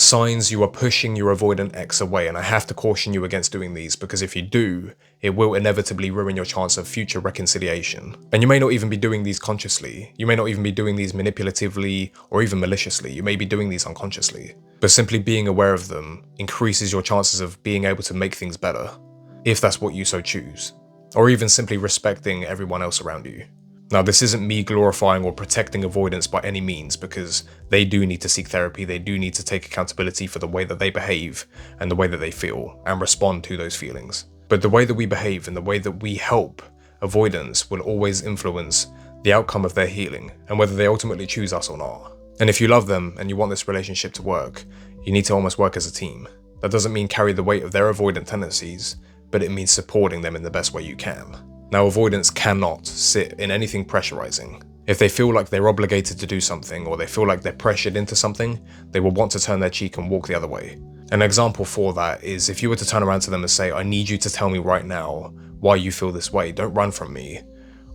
Signs you are pushing your avoidant ex away, and I have to caution you against doing these because if you do, it will inevitably ruin your chance of future reconciliation. And you may not even be doing these consciously, you may not even be doing these manipulatively or even maliciously, you may be doing these unconsciously. But simply being aware of them increases your chances of being able to make things better, if that's what you so choose, or even simply respecting everyone else around you. Now, this isn't me glorifying or protecting avoidance by any means, because they do need to seek therapy, they do need to take accountability for the way that they behave and the way that they feel and respond to those feelings. But the way that we behave and the way that we help avoidance will always influence the outcome of their healing and whether they ultimately choose us or not. And if you love them and you want this relationship to work, you need to almost work as a team. That doesn't mean carry the weight of their avoidant tendencies, but it means supporting them in the best way you can. Now, avoidants cannot sit in anything pressurizing. If they feel like they're obligated to do something or they feel like they're pressured into something, they will want to turn their cheek and walk the other way. An example for that is if you were to turn around to them and say, I need you to tell me right now why you feel this way, don't run from me.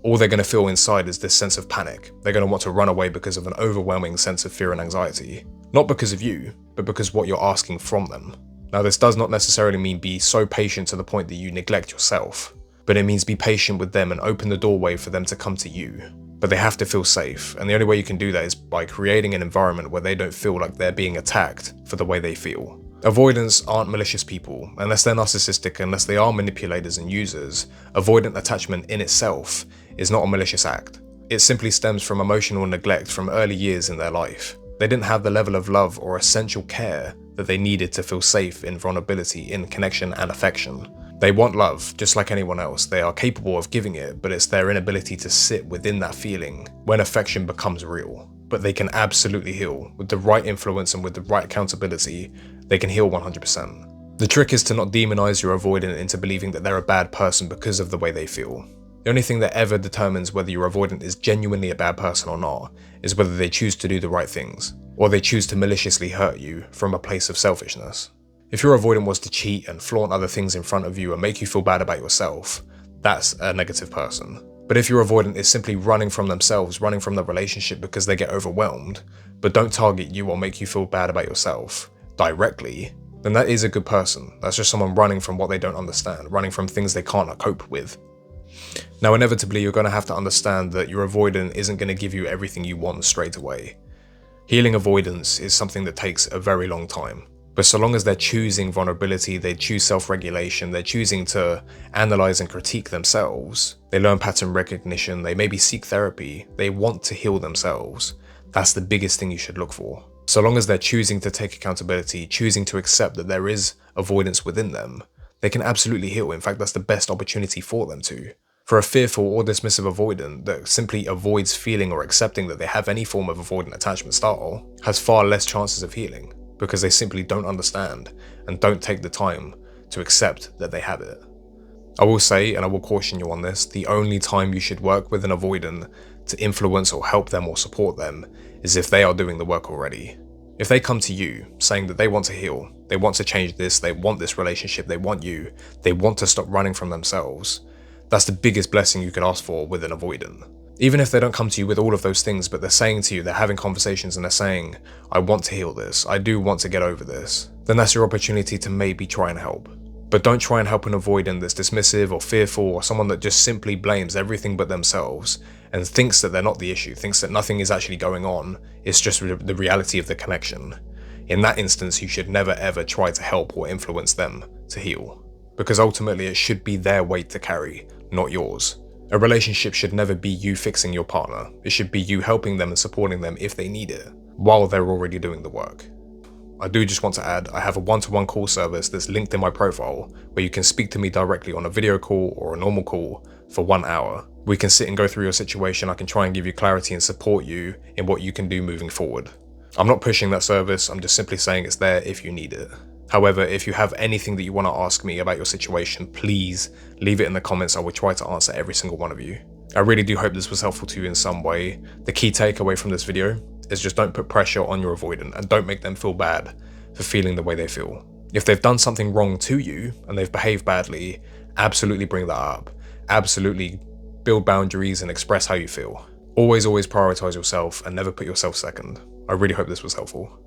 All they're going to feel inside is this sense of panic. They're going to want to run away because of an overwhelming sense of fear and anxiety. Not because of you, but because of what you're asking from them. Now, this does not necessarily mean be so patient to the point that you neglect yourself, but it means be patient with them and open the doorway for them to come to you. But they have to feel safe, and the only way you can do that is by creating an environment where they don't feel like they're being attacked for the way they feel. Avoidants aren't malicious people. Unless they're narcissistic, unless they are manipulators and users, avoidant attachment in itself is not a malicious act. It simply stems from emotional neglect from early years in their life. They didn't have the level of love or essential care that they needed to feel safe in vulnerability, in connection and affection. They want love, just like anyone else. They are capable of giving it, but it's their inability to sit within that feeling when affection becomes real. But they can absolutely heal. With the right influence and with the right accountability, they can heal 100%. The trick is to not demonize your avoidant into believing that they're a bad person because of the way they feel. The only thing that ever determines whether your avoidant is genuinely a bad person or not is whether they choose to do the right things, or they choose to maliciously hurt you from a place of selfishness. If your avoidant was to cheat and flaunt other things in front of you and make you feel bad about yourself, that's a negative person. But if your avoidant is simply running from themselves, running from the relationship because they get overwhelmed, but don't target you or make you feel bad about yourself directly, then that is a good person. That's just someone running from what they don't understand, running from things they can't cope with. Now, inevitably, you're going to have to understand that your avoidant isn't going to give you everything you want straight away. Healing avoidance is something that takes a very long time. But so long as they're choosing vulnerability, they choose self-regulation, they're choosing to analyze and critique themselves, they learn pattern recognition, they maybe seek therapy, they want to heal themselves. That's the biggest thing you should look for. So long as they're choosing to take accountability, choosing to accept that there is avoidance within them, they can absolutely heal. In fact, that's the best opportunity for them to. For a fearful or dismissive avoidant that simply avoids feeling or accepting that they have any form of avoidant attachment style has far less chances of healing, because they simply don't understand and don't take the time to accept that they have it. I will say, and I will caution you on this, the only time you should work with an avoidant to influence or help them or support them is if they are doing the work already. If they come to you saying that they want to heal, they want to change this, they want this relationship, they want you, they want to stop running from themselves, that's the biggest blessing you could ask for with an avoidant. Even if they don't come to you with all of those things, but they're saying to you, they're having conversations and they're saying, I want to heal this, I do want to get over this, then that's your opportunity to maybe try and help. But don't try and help an avoidant that's dismissive or fearful or someone that just simply blames everything but themselves and thinks that they're not the issue, thinks that nothing is actually going on, it's just the reality of the connection. In that instance, you should never ever try to help or influence them to heal, because ultimately it should be their weight to carry, not yours. A relationship should never be you fixing your partner. It should be you helping them and supporting them if they need it, while they're already doing the work. I do just want to add, I have a one-to-one call service that's linked in my profile where you can speak to me directly on a video call or a normal call for 1 hour. We can sit and go through your situation. I can try and give you clarity and support you in what you can do moving forward. I'm not pushing that service, I'm just simply saying it's there if you need it. However, if you have anything that you want to ask me about your situation, please leave it in the comments. I will try to answer every single one of you. I really do hope this was helpful to you in some way. The key takeaway from this video is just don't put pressure on your avoidant and don't make them feel bad for feeling the way they feel. If they've done something wrong to you and they've behaved badly, absolutely bring that up. Absolutely build boundaries and express how you feel. Always prioritize yourself and never put yourself second. I really hope this was helpful.